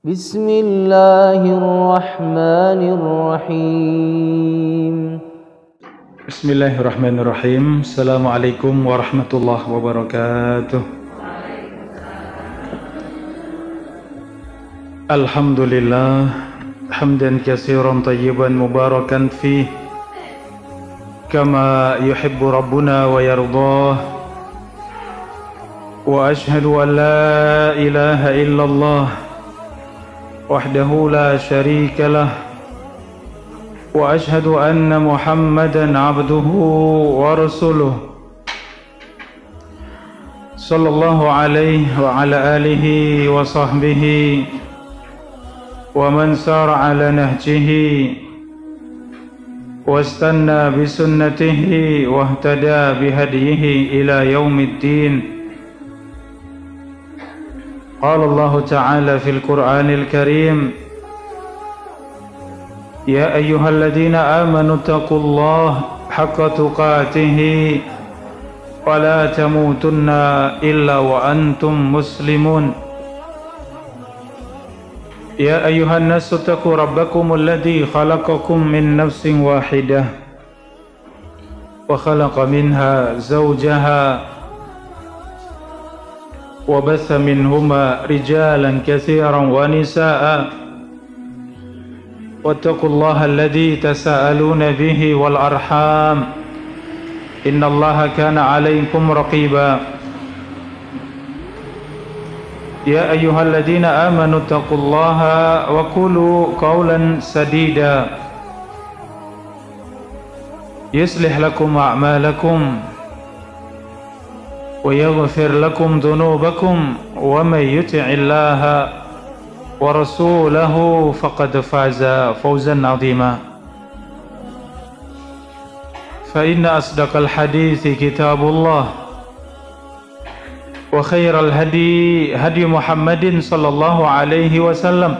Bismillahirrahmanirrahim. Bismillahirrahmanirrahim. Assalamualaikum warahmatullahi wabarakatuh. Alhamdulillah hamdan katsiran tayyiban mubarakan fih kama yuhibbu rabbuna wa yardah. Wa ashhadu an la ilaha illallah wahdahu la syarika lah. Wa ashhadu anna Muhammadan abduhu wa rasuluh sallallahu alaihi wa ala alihi wa sahbihi wa man sara ala nahjihi wastanna bisunnatihi wahtada bihadihi ila yaumiddin. Qala Allah Ta'ala fil Qur'anil Karim, ya ayyuhalladzina amanu taqullaha haqqa tuqatih wa la tamutunna illa wa antum muslimun. Ya ayyuhan nasu taqu rabbakumul ladzi khalaqakum min nafsin wahidah wa khalaqa minha zawjaha wa batha minhuma rijalan katsiran wa nisaa wattaqullaha alladzi tasaaluna bihi wal arham innallaha kana 'alaykum raqiba. Ya ayyuhalladzina amanu taqullaha wa qulu qawlan sadida yuslih lakum a'malakum wa yaghfir lakum dhunubakum wa may yuti'illaha wa rasulahu faqad faza fawzan 'azima. Fa inna asdaqal hadithi kitabullah wa khairal hadi hadi Muhammadin sallallahu alaihi wasallam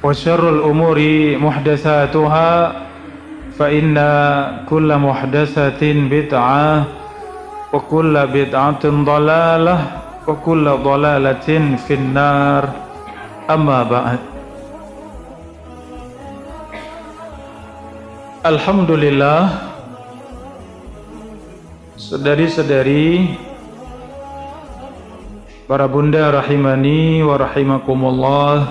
wa syarrul umuri muhdatsatuha fa inna kulla muhdatsatin bid'ah wa kulla bid'atin dhalalah wa kulla dhalalatin finnar. Amma ba'd. Alhamdulillah, saudari-saudari, para bunda rahimani wa rahimakumullah,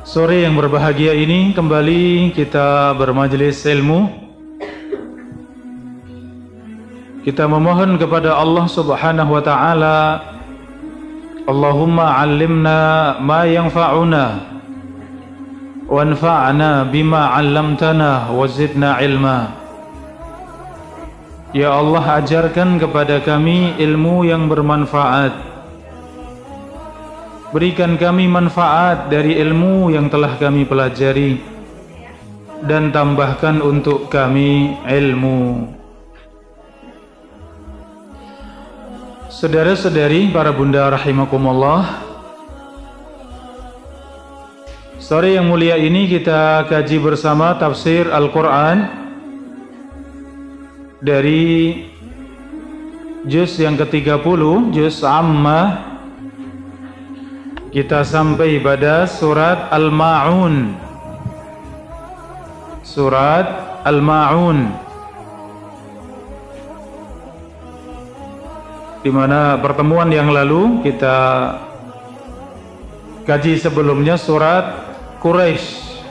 sore yang berbahagia ini kembali kita bermajelis ilmu. Kita memohon kepada Allah Subhanahu wa taala, Allahumma 'allimna ma yanfa'una wanfa'na bima 'allamtana wa zidna ilma. Ya Allah, ajarkan kepada kami ilmu yang bermanfaat. Berikan kami manfaat dari ilmu yang telah kami pelajari, dan tambahkan untuk kami ilmu. Saudara-saudari, para bunda rahimakumullah, sore yang mulia ini kita kaji bersama tafsir Al-Quran dari juz yang ke-30, juz Ammah. Kita sampai pada surat Al-Ma'un. Surat Al-Ma'un, di mana pertemuan yang lalu kita kaji sebelumnya surat Quraisy,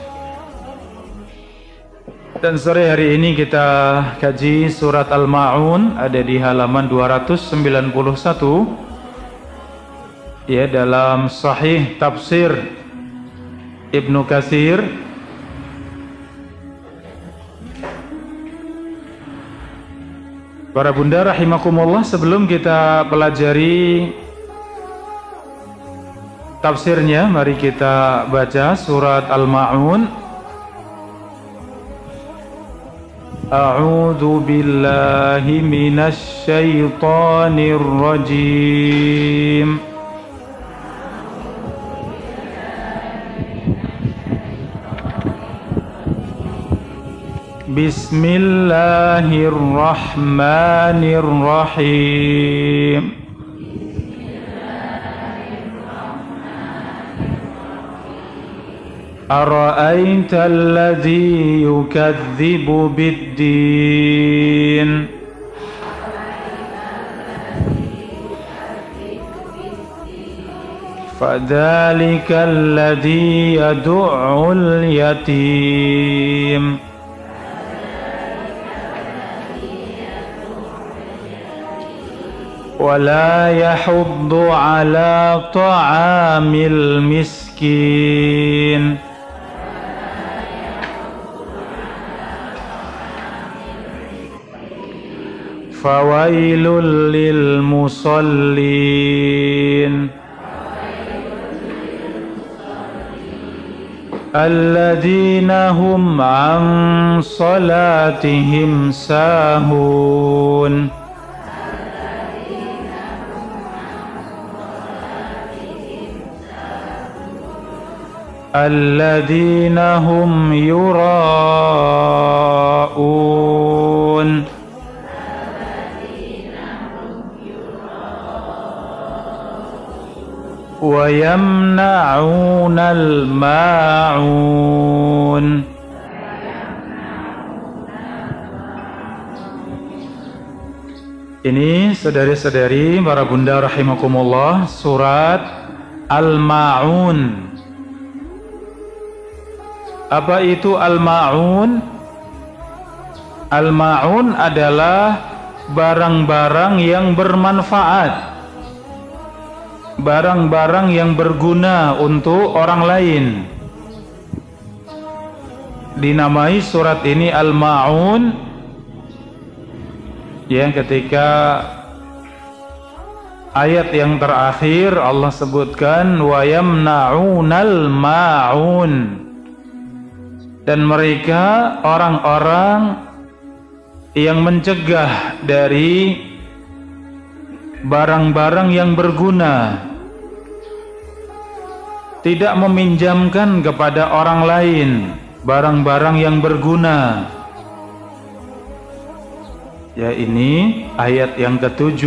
dan sore hari ini kita kaji surat Al-Ma'un, ada di halaman 291 ya, dalam Sahih Tafsir Ibnu Katsir. Para bunda rahimakumullah, sebelum kita pelajari tafsirnya, mari kita baca surat Al-Ma'un. A'udzu billahi minasy syaithanir rajim. Bismillahirrahmanirrahim. Ara'aita alladhi yukadzibu biddin. Fadzalika alladhi yadu'ul yatim. Wala yahuddu ala ta'amil miskin. Fawailul lil musallin. Alladzina hum an salatihim sahun. Alladzina hum yura'un. Wa yamna'unal ma'un. Ini saudari-saudari para bunda rahimakumullah, surat Al-Ma'un. Apa itu Al-Ma'un? Al-Ma'un adalah barang-barang yang bermanfaat, barang-barang yang berguna untuk orang lain. Dinamai surat ini Al-Ma'un, yang ketika ayat yang terakhir Allah sebutkan wa yamna'unal ma'un, dan mereka orang-orang yang mencegah dari barang-barang yang berguna, tidak meminjamkan kepada orang lain barang-barang yang berguna. Ya, ini ayat yang ke-7,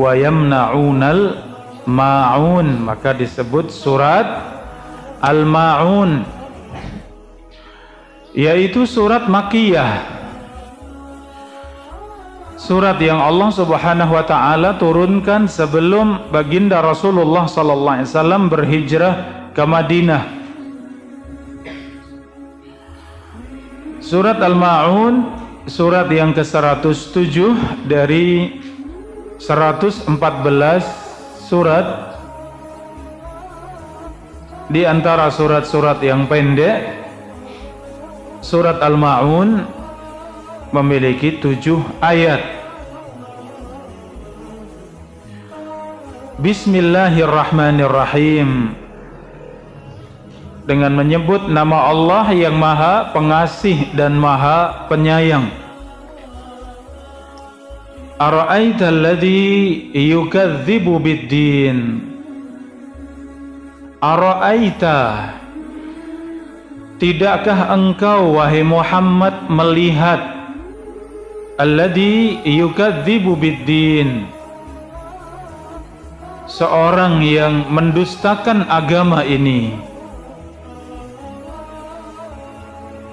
wa yamna'unal ma'un, maka disebut surat Al-Ma'un, yaitu surat Makkiyah, surat yang Allah Subhanahu wa taala turunkan sebelum baginda Rasulullah sallallahu alaihi wasallam berhijrah ke Madinah. Surat Al-Ma'un surat yang ke-107 dari 114 surat. Di antara surat-surat yang pendek, surat Al-Ma'un memiliki 7 ayat. Bismillahirrahmanirrahim. Dengan menyebut nama Allah yang Maha Pengasih dan Maha Penyayang. Ara'aita alladhi yukadzibu biddin. Ara'aita, tidakkah engkau wahai Muhammad melihat alladhi yukadzibu biddin, seorang yang mendustakan agama ini.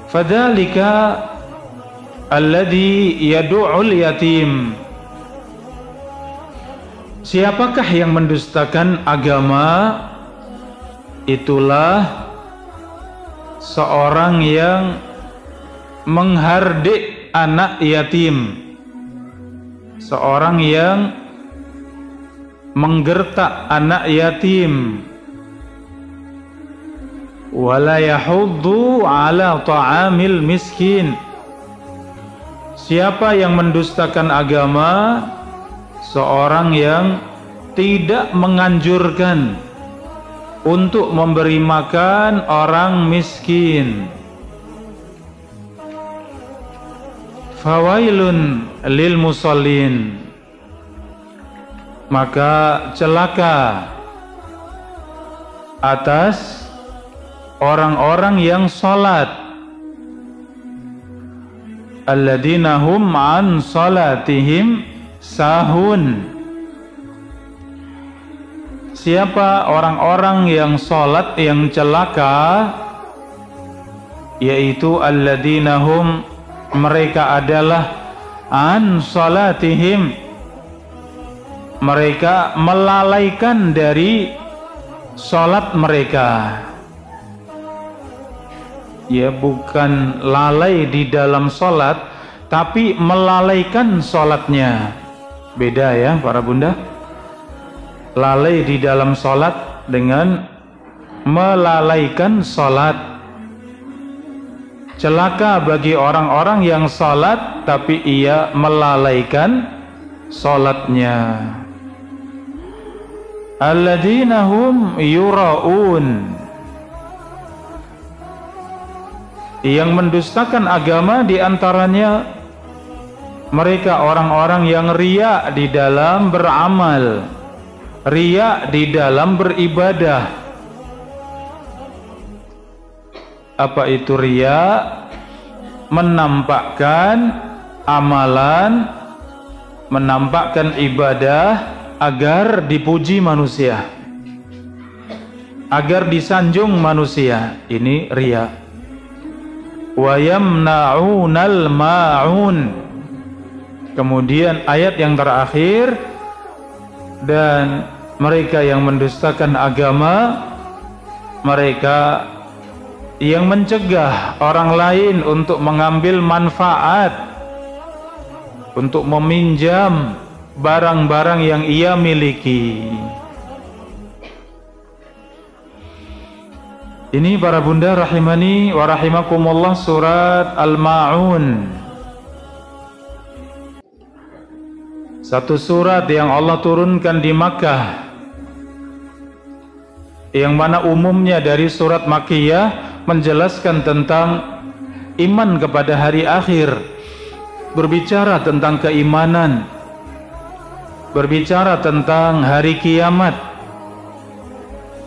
Fadzalika alladhi yadu'ul yatim. Siapakah yang mendustakan agama? Itulah seorang yang menghardik anak yatim, seorang yang menggertak anak yatim. Wala yahuddu ala ta'amil miskin. Siapa yang mendustakan agama? Seorang yang tidak menganjurkan untuk memberi makan orang miskin. Fawailun lil musallin. Maka celaka atas orang-orang yang salat. Alladzina hum an salatihim sahun. Siapa orang-orang yang salat yang celaka? yaitu alladzina hum, mereka adalah an salatihim, mereka melalaikan dari salat mereka. Ya, bukan lalai di dalam salat, tapi melalaikan salatnya. Beda ya para bunda. Lalai di dalam salat dengan melalaikan salat. Celaka bagi orang-orang yang salat tapi ia melalaikan salatnya. Alladzina hum yura'un, yang mendustakan agama diantaranya mereka orang-orang yang riya di dalam beramal, riya di dalam beribadah. Apa itu riya? Menampakkan amalan, menampakkan ibadah agar dipuji manusia, agar disanjung manusia. Ini riya. Wa yamna'unal ma'un. Kemudian ayat yang terakhir, dan mereka yang mendustakan agama, mereka yang mencegah orang lain untuk mengambil manfaat, untuk meminjam barang-barang yang ia miliki. Ini para bunda rahimani wa rahimakumullah, surat Al-Ma'un. Satu surat yang Allah turunkan di Makkah, yang mana umumnya dari surat Makkiyah menjelaskan tentang iman kepada hari akhir, berbicara tentang keimanan, berbicara tentang hari kiamat.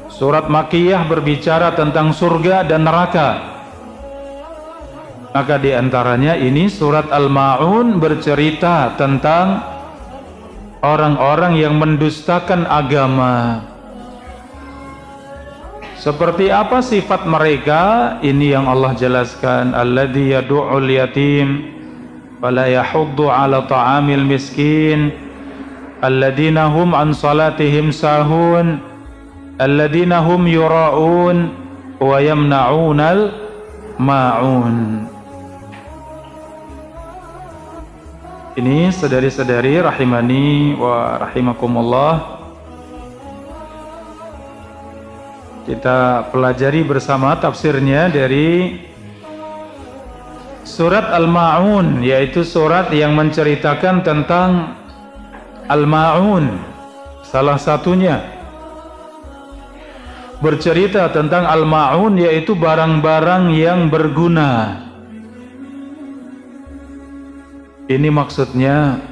Surat Makkiyah berbicara tentang surga dan neraka. Maka diantaranya ini surat Al-Ma'un bercerita tentang orang-orang yang mendustakan agama. Seperti apa sifat mereka? Ini yang Allah jelaskan. Alladzi yadu'ul yatim wala yahuddu ala ta'amil miskin, alladzina hum an salatihim sahun, alladzina hum yura'un wa yamna'unal ma'un. Ini saudari-saudari rahimani wa rahimakumullah, kita pelajari bersama tafsirnya dari surat Al-Ma'un, yaitu surat yang menceritakan tentang Al-Ma'un. Salah satunya bercerita tentang Al-Ma'un, yaitu barang-barang yang berguna. Ini maksudnya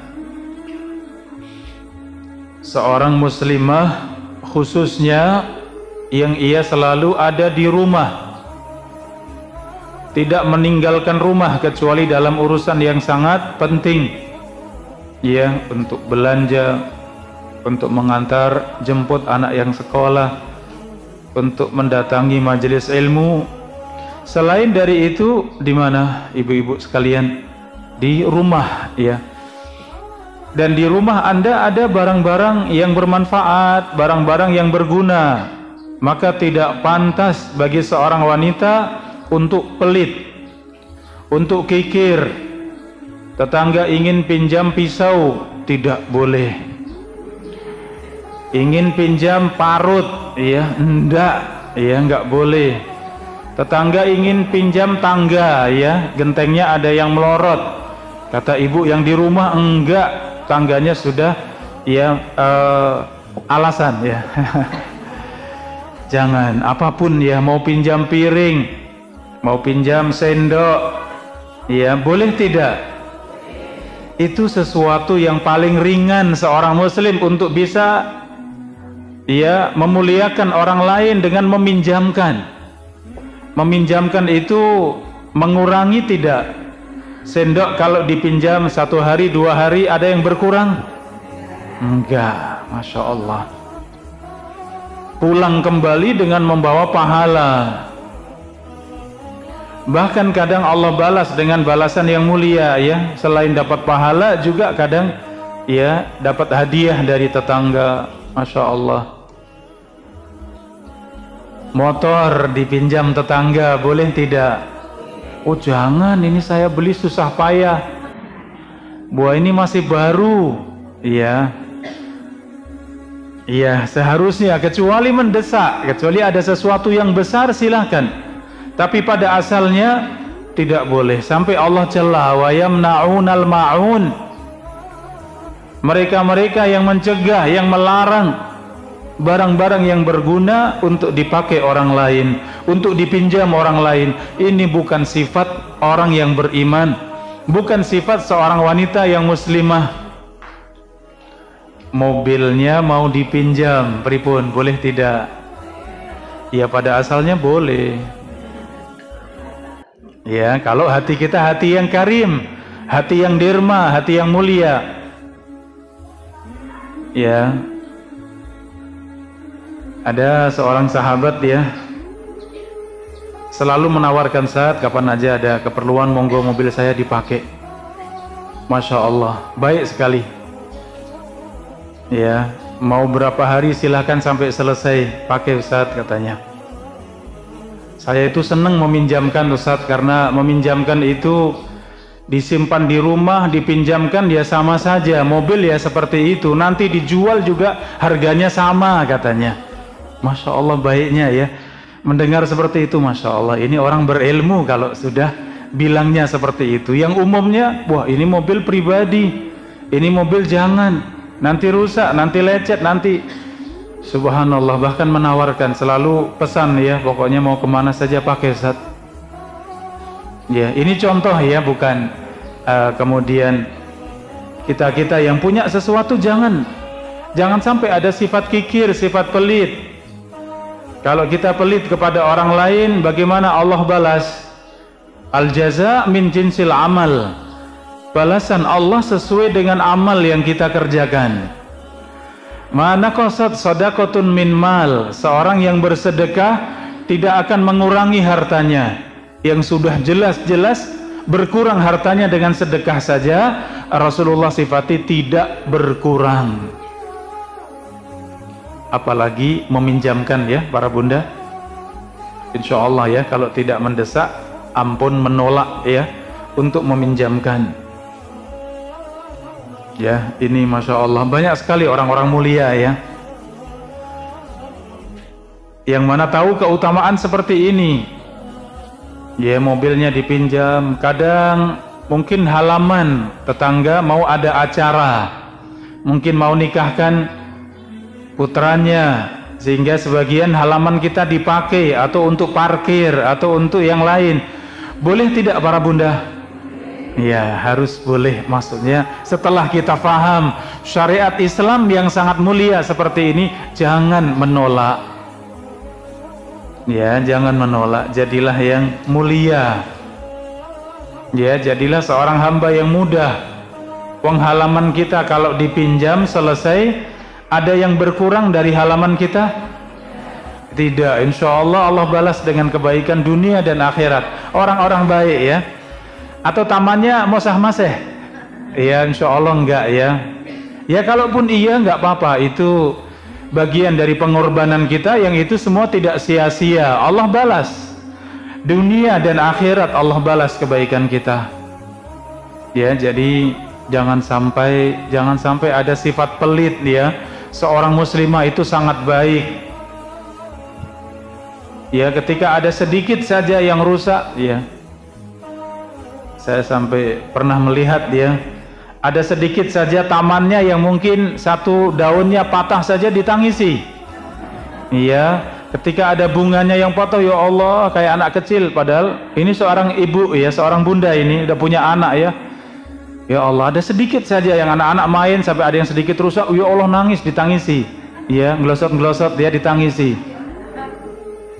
seorang muslimah, khususnya yang ia selalu ada di rumah, tidak meninggalkan rumah kecuali dalam urusan yang sangat penting, ya, untuk belanja, untuk mengantar jemput anak yang sekolah, untuk mendatangi majelis ilmu. Selain dari itu, di mana ibu-ibu sekalian? Di rumah, ya. Dan di rumah Anda ada barang-barang yang bermanfaat, barang-barang yang berguna. Maka tidak pantas bagi seorang wanita untuk pelit, untuk kikir. Tetangga ingin pinjam pisau, tidak boleh. Ingin pinjam parut, ya, enggak boleh. Tetangga ingin pinjam tangga, ya, gentengnya ada yang melorot. Kata ibu yang di rumah, enggak, tangganya sudah, ya, alasan, ya. Jangan, apapun, ya, mau pinjam piring, mau pinjam sendok, ya, boleh tidak? Itu sesuatu yang paling ringan seorang muslim untuk bisa, ya, memuliakan orang lain dengan meminjamkan. Meminjamkan itu mengurangi tidak? Sendok kalau dipinjam 1 hari 2 hari ada yang berkurang? Enggak, Masya Allah. Pulang kembali dengan membawa pahala. Bahkan kadang Allah balas dengan balasan yang mulia ya, selain dapat pahala juga kadang ya dapat hadiah dari tetangga. Masya Allah. Motor dipinjam tetangga boleh tidak? Oh jangan, ini saya beli susah payah. Buah ini masih baru. Iya. Iya, seharusnya kecuali mendesak, kecuali ada sesuatu yang besar silahkan. Tapi pada asalnya tidak boleh. Sampai Allah cela wa yamna'unal ma'un. Mereka-mereka yang mencegah, yang melarang barang-barang yang berguna untuk dipakai orang lain, untuk dipinjam orang lain. Ini bukan sifat orang yang beriman, bukan sifat seorang wanita yang muslimah. Mobilnya mau dipinjam, pripun, boleh tidak? Ya pada asalnya boleh. Ya kalau hati kita hati yang karim, hati yang derma, hati yang mulia. Ya. Ada seorang sahabat ya, selalu menawarkan saat kapan aja ada keperluan monggo mobil saya dipakai. Masya Allah, baik sekali. Ya, mau berapa hari silahkan sampai selesai pakai Ustaz katanya. Saya itu senang meminjamkan Ustaz, karena meminjamkan itu disimpan di rumah, dipinjamkan ya sama saja. Mobil ya seperti itu, nanti dijual juga harganya sama katanya. Masya Allah baiknya ya mendengar seperti itu. Masya Allah, ini orang berilmu kalau sudah bilangnya seperti itu. Yang umumnya, wah ini mobil pribadi, ini mobil jangan, nanti rusak, nanti lecet, nanti. Subhanallah, bahkan menawarkan, selalu pesan ya, pokoknya mau kemana saja pakai Ustaz. Ya ini contoh ya, bukan kemudian kita yang punya sesuatu jangan sampai ada sifat kikir, sifat pelit. Kalau kita pelit kepada orang lain, bagaimana Allah balas? Al jaza min jinsil amal. Balasan Allah sesuai dengan amal yang kita kerjakan. Mana qasad sadaqatun min mal. Seorang yang bersedekah tidak akan mengurangi hartanya. Yang sudah jelas-jelas berkurang hartanya dengan sedekah saja, Rasulullah sifati tidak berkurang. Apalagi meminjamkan ya para bunda. Insya Allah ya, kalau tidak mendesak, ampun menolak ya untuk meminjamkan. Ya ini Masya Allah banyak sekali orang-orang mulia ya, yang mana tahu keutamaan seperti ini. Ya mobilnya dipinjam, kadang mungkin halaman tetangga mau ada acara, mungkin mau nikahkan putranya, sehingga sebagian halaman kita dipakai atau untuk parkir atau untuk yang lain. Boleh tidak para bunda? Ya harus boleh, maksudnya setelah kita faham syariat Islam yang sangat mulia seperti ini, jangan menolak. Ya jangan menolak, jadilah yang mulia. Ya jadilah seorang hamba yang mudah. Uang halaman kita kalau dipinjam selesai, ada yang berkurang dari halaman kita? Tidak. Insya Allah Allah balas dengan kebaikan dunia dan akhirat. Orang-orang baik ya. Atau tamannya mosah-maseh? Ya insya Allah enggak ya. Ya kalaupun iya enggak apa-apa, itu bagian dari pengorbanan kita, yang itu semua tidak sia-sia. Allah balas dunia dan akhirat, Allah balas kebaikan kita. Ya jadi jangan sampai ada sifat pelit ya. Seorang muslimah itu sangat baik. Ya ketika ada sedikit saja yang rusak ya. Saya sampai pernah melihat ya, ada sedikit saja tamannya yang mungkin satu daunnya patah saja ditangisi. Iya, ketika ada bunganya yang patah, ya Allah kayak anak kecil, padahal ini seorang ibu ya, seorang bunda ini udah punya anak ya. Ya Allah, ada sedikit saja yang anak-anak main sampai ada yang sedikit rusak, ya Allah nangis ditangisi. Ya, ngelosot-ngelosot dia ditangisi.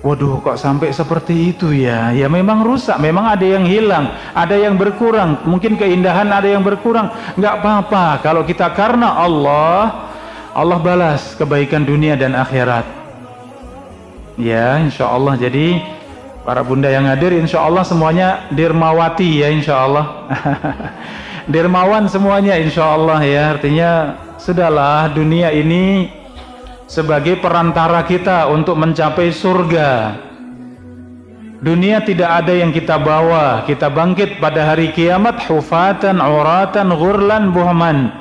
Waduh, kok sampai seperti itu ya? Ya memang rusak, memang ada yang hilang, ada yang berkurang, mungkin keindahan ada yang berkurang. Nggak apa-apa kalau kita karena Allah, Allah balas kebaikan dunia dan akhirat. Ya, insya Allah. Jadi Para bunda yang hadir insya Allah semuanya Dirmawati ya insya Allah. Dirmawan semuanya insya Allah ya. Artinya sudahlah, dunia ini sebagai perantara kita untuk mencapai surga. Dunia tidak ada yang kita bawa. Kita bangkit pada hari kiamat hufatan, uratan, ghurlan, buhman.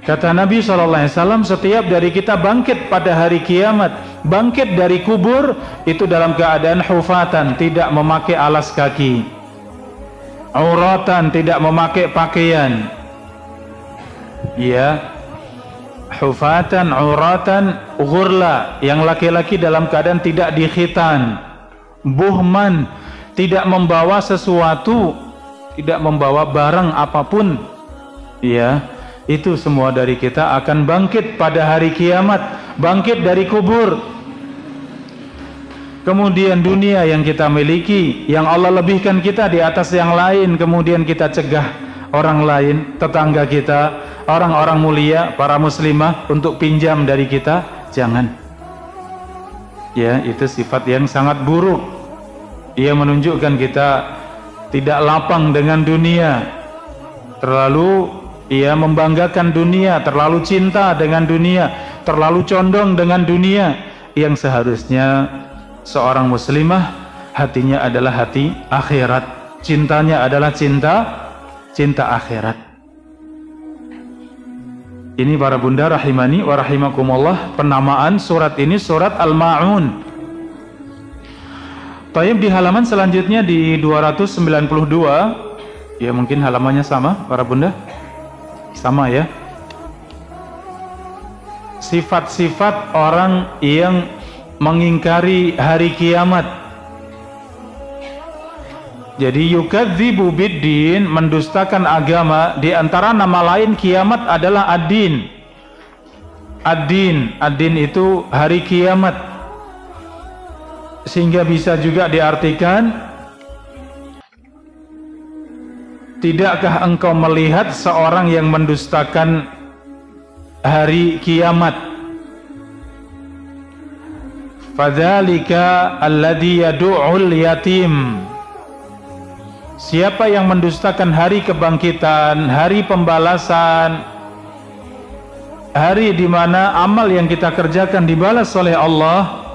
Kata Nabi SAW, setiap dari kita bangkit pada hari kiamat, bangkit dari kubur itu dalam keadaan hufatan, tidak memakai alas kaki, uratan, tidak memakai pakaian. Ya, hufatan, uratan, ghurla, yang laki-laki dalam keadaan tidak dikhitan, buhman, tidak membawa sesuatu, tidak membawa barang apapun. Ya, itu semua dari kita akan bangkit pada hari kiamat, bangkit dari kubur. Kemudian dunia yang kita miliki, yang Allah lebihkan kita di atas yang lain, kemudian kita cegah orang lain, tetangga kita, orang-orang mulia, para muslimah untuk pinjam dari kita, jangan. Ya, itu sifat yang sangat buruk. Ia menunjukkan kita tidak lapang dengan dunia, terlalu ia membanggakan dunia, terlalu cinta dengan dunia, terlalu condong dengan dunia, yang seharusnya seorang muslimah hatinya adalah hati akhirat, cintanya adalah cinta akhirat. Ini para bunda rahimani wa rahimakumullah, penamaan surat ini surat Al-Ma'un. Taib di halaman selanjutnya di 292, ya mungkin halamannya sama para bunda. Sama ya. Sifat-sifat orang yang mengingkari hari kiamat. Jadi yukadzibu biddin, mendustakan agama. Di antara nama lain kiamat adalah ad-din. Ad-din, ad-din itu hari kiamat. Sehingga bisa juga diartikan, tidakkah engkau melihat seorang yang mendustakan hari kiamat? Fadzalika alladzi yad'ul yatim. Siapa yang mendustakan hari kebangkitan, hari pembalasan, hari di mana amal yang kita kerjakan dibalas oleh Allah,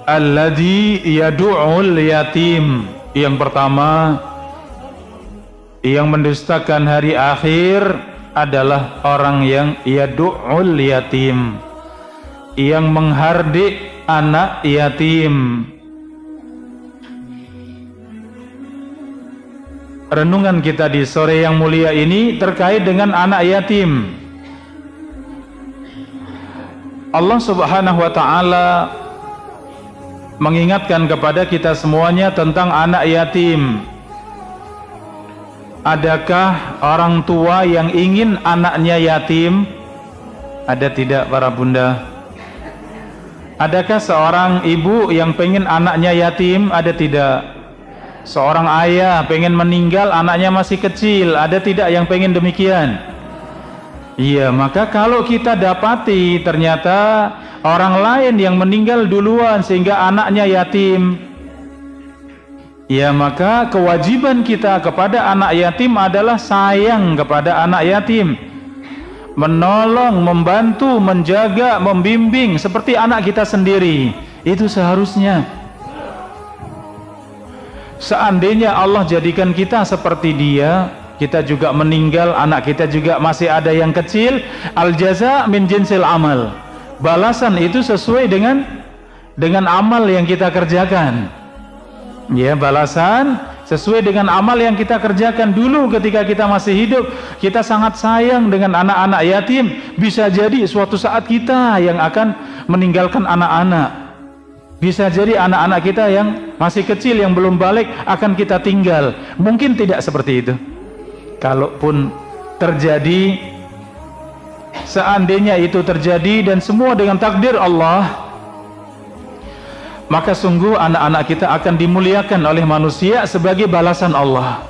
alladzi yad'ul yatim. Yang pertama, yang mendustakan hari akhir adalah orang yang yad'ul yatim, yang menghardik anak yatim. Renungan kita di sore yang mulia ini terkait dengan anak yatim. Allah Subhanahu wa ta'ala mengingatkan kepada kita semuanya tentang anak yatim. Adakah orang tua yang ingin anaknya yatim? Ada tidak para bunda? Adakah seorang ibu yang pengen anaknya yatim? Ada tidak? Seorang ayah pengen meninggal, anaknya masih kecil, ada tidak yang pengen demikian? Iya, maka kalau kita dapati ternyata orang lain yang meninggal duluan sehingga anaknya yatim, ya maka kewajiban kita kepada anak yatim adalah sayang kepada anak yatim, menolong, membantu, menjaga, membimbing seperti anak kita sendiri. Itu seharusnya. Seandainya Allah jadikan kita seperti dia, kita juga meninggal, anak kita juga masih ada yang kecil, al jaza min jinsil amal, balasan itu sesuai dengan amal yang kita kerjakan. Ya, balasan sesuai dengan amal yang kita kerjakan. Dulu ketika kita masih hidup, kita sangat sayang dengan anak-anak yatim. Bisa jadi suatu saat kita yang akan meninggalkan anak-anak. Bisa jadi anak-anak kita yang masih kecil, yang belum balik, akan kita tinggal. Mungkin tidak seperti itu. Kalaupun terjadi, seandainya itu terjadi dan semua dengan takdir Allah, maka sungguh anak-anak kita akan dimuliakan oleh manusia sebagai balasan Allah.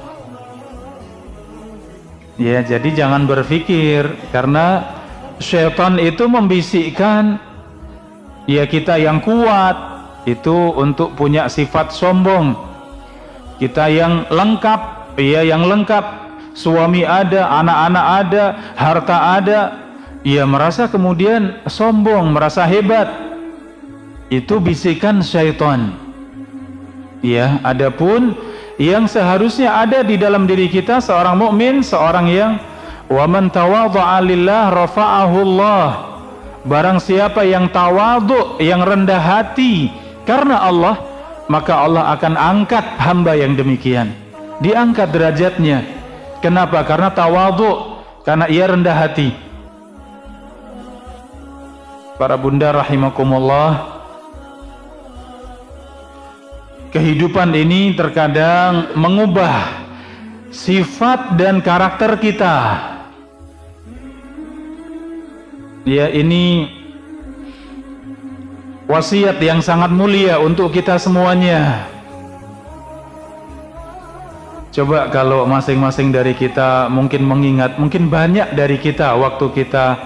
Ya, jadi jangan berpikir karena syaitan itu membisikkan, ya kita yang kuat, itu untuk punya sifat sombong. Kita yang lengkap, ya yang lengkap, suami ada, anak-anak ada, harta ada, ia merasa kemudian sombong, merasa hebat. Itu bisikan syaitan. Ya, adapun yang seharusnya ada di dalam diri kita seorang mukmin, seorang yang wa man tawadha'a lillah rafa'ahu Allah. Barang siapa yang tawadhu, yang rendah hati karena Allah, maka Allah akan angkat hamba yang demikian. Diangkat derajatnya. Kenapa? Karena tawadhu, karena ia rendah hati. Para bunda rahimakumullah, kehidupan ini terkadang mengubah sifat dan karakter kita. Ya, ini wasiat yang sangat mulia untuk kita semuanya. Coba kalau masing-masing dari kita mungkin mengingat, mungkin banyak dari kita waktu kita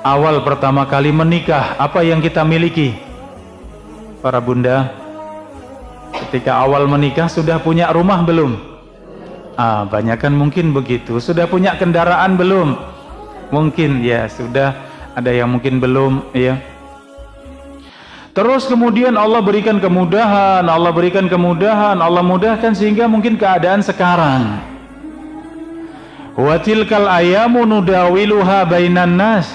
awal pertama kali menikah, apa yang kita miliki? Para bunda, ketika awal menikah sudah punya rumah belum? Banyak kan mungkin begitu. Sudah punya kendaraan belum? Mungkin ya sudah, ada yang mungkin belum, ya. Terus kemudian Allah berikan kemudahan, Allah berikan kemudahan, Allah mudahkan sehingga mungkin keadaan sekarang. Wa tilkal ayamu nudawiluha bainan nas.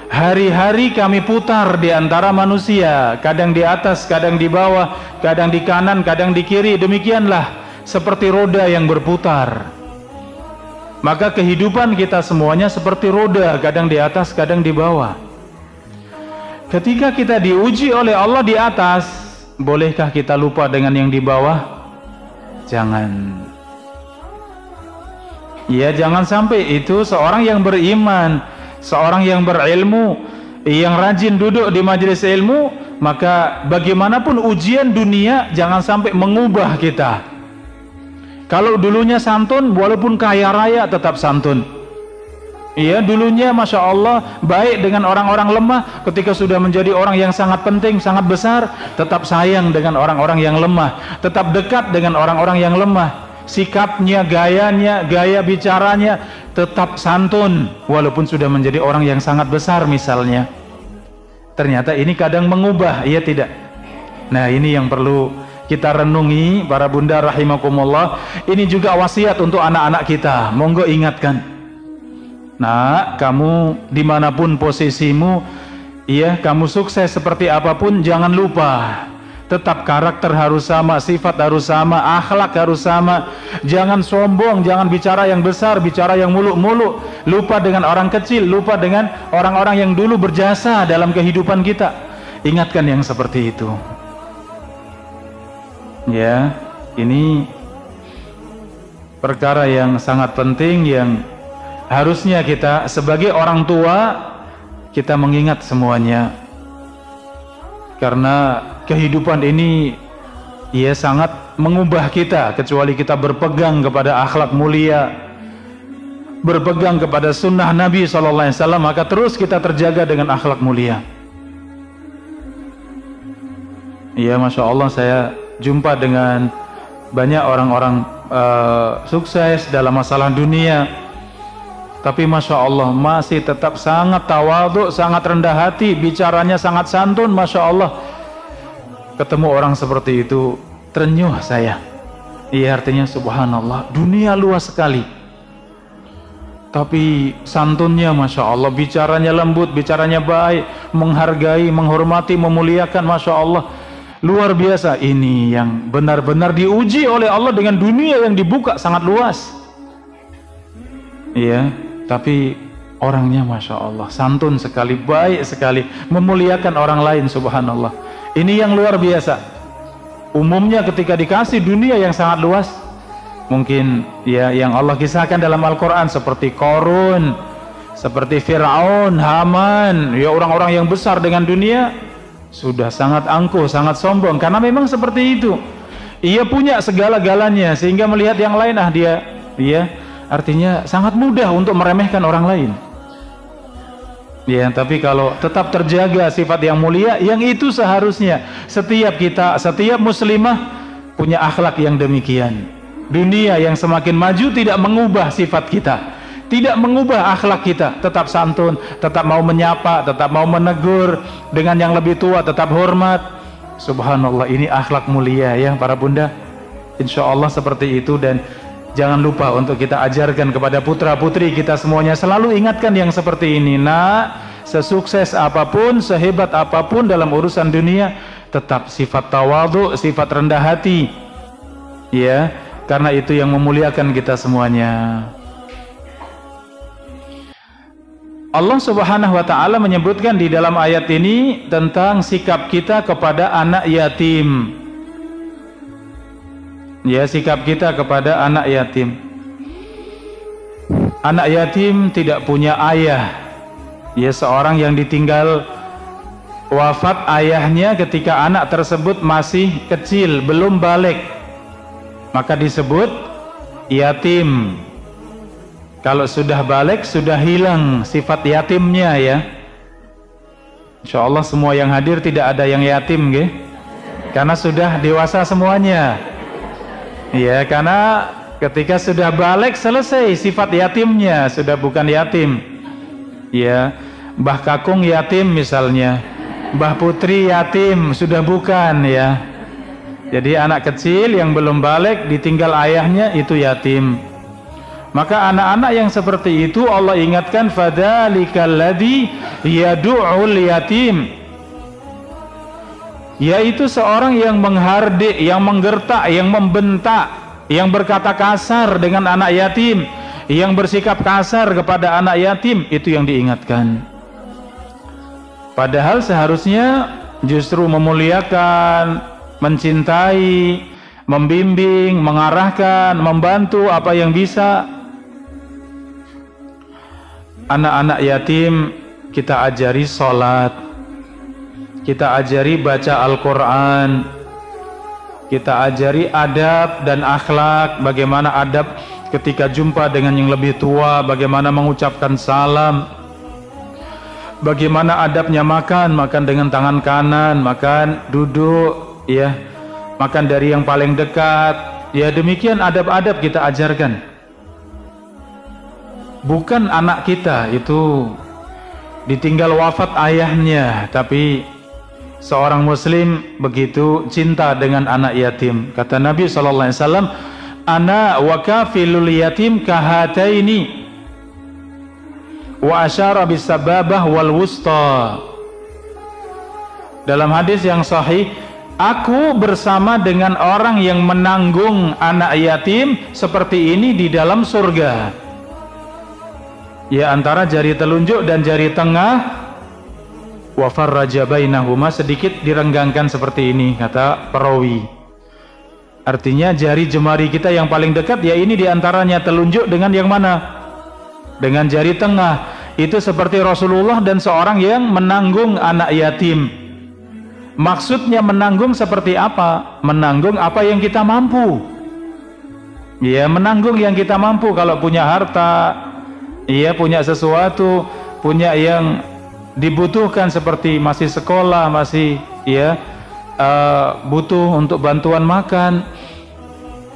Hari-hari kami putar di antara manusia, kadang di atas, kadang di bawah, kadang di kanan, kadang di kiri. Demikianlah seperti roda yang berputar. Maka kehidupan kita semuanya seperti roda, kadang di atas, kadang di bawah. Ketika kita diuji oleh Allah di atas, bolehkah kita lupa dengan yang di bawah? Jangan. Ya, jangan sampai itu seorang yang beriman, seorang yang berilmu, yang rajin duduk di majelis ilmu, maka bagaimanapun ujian dunia jangan sampai mengubah kita. Kalau dulunya santun, walaupun kaya raya tetap santun. Iya, dulunya Masya Allah baik dengan orang-orang lemah, ketika sudah menjadi orang yang sangat penting, sangat besar, tetap sayang dengan orang-orang yang lemah, tetap dekat dengan orang-orang yang lemah. Sikapnya, gayanya, gaya bicaranya tetap santun, walaupun sudah menjadi orang yang sangat besar misalnya. Ternyata ini kadang mengubah, iya tidak? Nah, ini yang perlu kita renungi, para bunda rahimakumullah. Ini juga wasiat untuk anak-anak kita. Monggo ingatkan. Nah, kamu dimanapun posisimu, ya, kamu sukses seperti apapun, jangan lupa. Tetap karakter harus sama, sifat harus sama, akhlak harus sama. Jangan sombong, jangan bicara yang besar, bicara yang muluk-muluk. Lupa dengan orang kecil, lupa dengan orang-orang yang dulu berjasa dalam kehidupan kita. Ingatkan yang seperti itu. Ya, ini perkara yang sangat penting yang harusnya kita sebagai orang tua kita mengingat semuanya, karena kehidupan ini ya sangat mengubah kita, kecuali kita berpegang kepada akhlak mulia, berpegang kepada sunnah Nabi SAW, maka terus kita terjaga dengan akhlak mulia. Ya, Masya Allah, saya jumpa dengan banyak orang-orang sukses dalam masalah dunia, tapi Masya Allah masih tetap sangat tawadhu, sangat rendah hati, bicaranya sangat santun. Masya Allah, ketemu orang seperti itu terenyuh saya. Iya, artinya subhanallah, dunia luas sekali, tapi santunnya Masya Allah, bicaranya lembut, bicaranya baik, menghargai, menghormati, memuliakan. Masya Allah, luar biasa. Ini yang benar-benar diuji oleh Allah dengan dunia yang dibuka sangat luas. Iya, tapi orangnya Masya Allah santun sekali, baik sekali, memuliakan orang lain. Subhanallah, ini yang luar biasa. Umumnya ketika dikasih dunia yang sangat luas, mungkin ya yang Allah kisahkan dalam Al-Quran seperti Qarun, seperti Fir'aun, Haman, ya orang-orang yang besar dengan dunia, sudah sangat angkuh, sangat sombong, karena memang seperti itu. Ia punya segala-galanya sehingga melihat yang lain, dia artinya sangat mudah untuk meremehkan orang lain. Ya, tapi kalau tetap terjaga sifat yang mulia, yang itu seharusnya setiap muslimah punya akhlak yang demikian. Dunia yang semakin maju tidak mengubah sifat kita, tidak mengubah akhlak kita, tetap santun, tetap mau menyapa, tetap mau menegur, dengan yang lebih tua tetap hormat. Subhanallah, ini akhlak mulia ya para bunda. Insya Allah seperti itu, dan jangan lupa untuk kita ajarkan kepada putra putri kita semuanya, selalu ingatkan yang seperti ini. Nak, sesukses apapun, sehebat apapun dalam urusan dunia, tetap sifat tawadhu, sifat rendah hati ya, karena itu yang memuliakan kita semuanya. Allah Subhanahu wa ta'ala menyebutkan di dalam ayat ini tentang sikap kita kepada anak yatim. Ya, sikap kita kepada anak yatim. Anak yatim tidak punya ayah. Ya, seorang yang ditinggal wafat ayahnya ketika anak tersebut masih kecil, belum balik, maka disebut yatim. Kalau sudah balik, sudah hilang sifat yatimnya ya. Insya Allah semua yang hadir tidak ada yang yatim ya, karena sudah dewasa semuanya. Ya, karena ketika sudah balik selesai sifat yatimnya, sudah bukan yatim. Ya, Mbah Kakung yatim misalnya, Mbah Putri yatim, sudah bukan ya. Jadi anak kecil yang belum balik ditinggal ayahnya itu yatim. Maka anak-anak yang seperti itu Allah ingatkan, fadzalikal ladzi yad'ul yatim, yaitu seorang yang menghardik, yang menggertak, yang membentak, yang berkata kasar dengan anak yatim, yang bersikap kasar kepada anak yatim, itu yang diingatkan. Padahal seharusnya justru memuliakan, mencintai, membimbing, mengarahkan, membantu apa yang bisa. Anak-anak yatim kita ajari sholat, kita ajari baca Al-Quran, kita ajari adab dan akhlak, bagaimana adab ketika jumpa dengan yang lebih tua, bagaimana mengucapkan salam, bagaimana adabnya makan dengan tangan kanan, makan duduk ya, makan dari yang paling dekat ya. Demikian adab-adab kita ajarkan. Bukan anak kita itu ditinggal wafat ayahnya, tapi seorang muslim begitu cinta dengan anak yatim. Kata Nabi SAW, ana wa kafilul yatim kahataini, wa asyara bisababah wal wusta. Dalam hadis yang sahih, aku bersama dengan orang yang menanggung anak yatim seperti ini di dalam surga. Ya, antara jari telunjuk dan jari tengah, wa farraja bainahuma, sedikit direnggangkan seperti ini, kata perawi. Artinya jari jemari kita yang paling dekat ya ini diantaranya telunjuk dengan yang mana? Dengan jari tengah. Itu seperti Rasulullah dan seorang yang menanggung anak yatim. Maksudnya menanggung seperti apa? Menanggung apa yang kita mampu. Ya, menanggung yang kita mampu. Kalau punya harta, iya, punya sesuatu, punya yang dibutuhkan seperti masih sekolah, masih ya butuh untuk bantuan makan,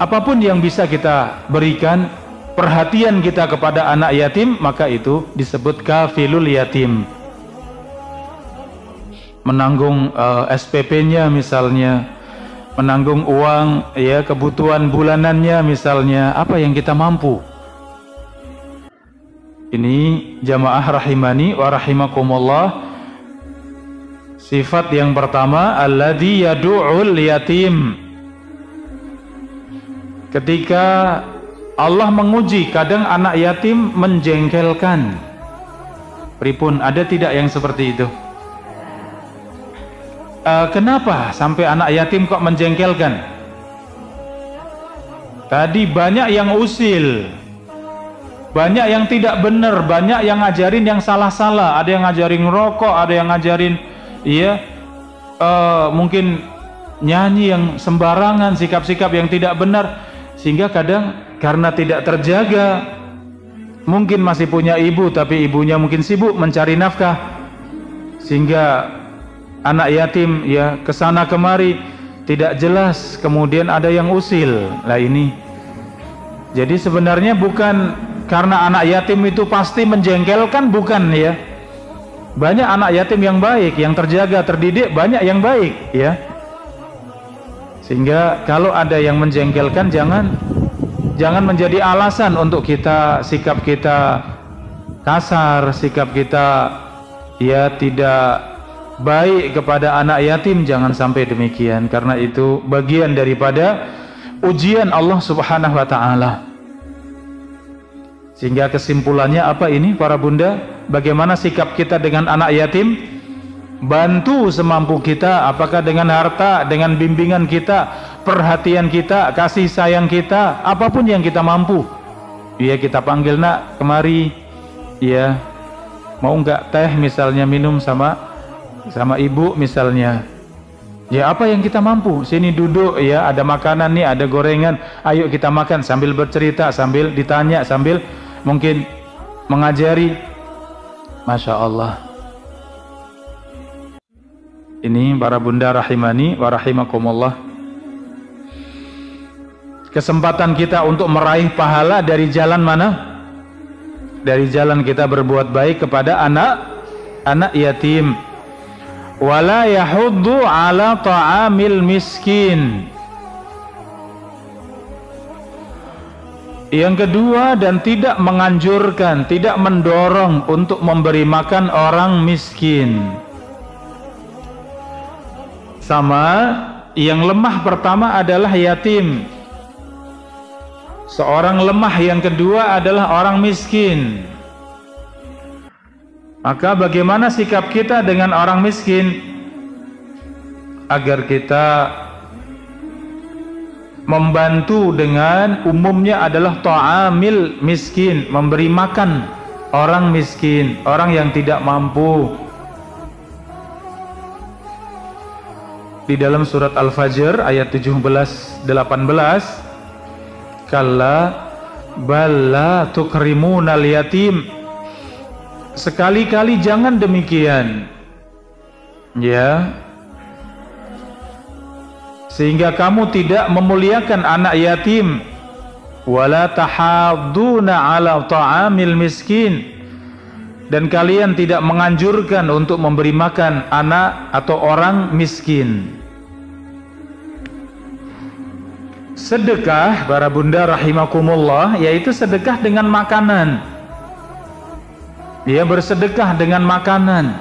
apapun yang bisa kita berikan, perhatian kita kepada anak yatim, maka itu disebut kafilul yatim. Menanggung SPP-nya misalnya, menanggung uang ya kebutuhan bulanannya misalnya, apa yang kita mampu. Ini jamaah rahimani wa rahimakumullah, sifat yang pertama, alladzi yad'ul yatim. Ketika Allah menguji, kadang anak yatim menjengkelkan. Pripun, ada tidak yang seperti itu? Kenapa sampai anak yatim kok menjengkelkan? Tadi banyak yang usil, banyak yang tidak benar, banyak yang ngajarin yang salah-salah. Ada yang ngajarin rokok, ada yang ngajarin mungkin nyanyi yang sembarangan, sikap-sikap yang tidak benar. Sehingga kadang karena tidak terjaga, mungkin masih punya ibu tapi ibunya mungkin sibuk mencari nafkah, sehingga anak yatim ya kesana kemari tidak jelas, kemudian ada yang usil. Lah ini, jadi sebenarnya bukan karena anak yatim itu pasti menjengkelkan, bukan ya. Banyak anak yatim yang baik, yang terjaga, terdidik, banyak yang baik ya. Sehingga kalau ada yang menjengkelkan, jangan menjadi alasan untuk sikap kita kasar, sikap kita ya tidak baik kepada anak yatim. Jangan sampai demikian, karena itu bagian daripada ujian Allah Subhanahu wa ta'ala. Sehingga kesimpulannya apa ini para bunda? Bagaimana sikap kita dengan anak yatim? Bantu semampu kita, apakah dengan harta, dengan bimbingan kita, perhatian kita, kasih sayang kita, apapun yang kita mampu. Ya kita panggil, nak kemari, ya mau nggak teh misalnya, minum sama ibu misalnya. Ya apa yang kita mampu, sini duduk ya, ada makanan nih, ada gorengan, ayo kita makan, sambil bercerita, sambil ditanya, sambil mungkin mengajari. Masya Allah. Ini para bunda rahimani wa rahimakumullah, kesempatan kita untuk meraih pahala dari jalan mana? Dari jalan kita berbuat baik kepada anak yatim. Wala yahuddu ala ta'amil miskin. Yang kedua, dan tidak menganjurkan, tidak mendorong untuk memberi makan orang miskin. Sama yang lemah pertama adalah yatim. Seorang lemah yang kedua adalah orang miskin. Maka bagaimana sikap kita dengan orang miskin? Agar kita membantu dengan umumnya adalah ta'amil miskin, memberi makan orang miskin, orang yang tidak mampu. Di dalam surat Al-Fajr ayat 17-18, kalla balla tukrimunal yatim, sekali-kali jangan demikian ya, sehingga kamu tidak memuliakan anak yatim. Wala tahadduna ala ta'amil miskin, dan kalian tidak menganjurkan untuk memberi makan anak atau orang miskin. Sedekah para bunda rahimakumullah, yaitu sedekah dengan makanan. Dia bersedekah dengan makanan.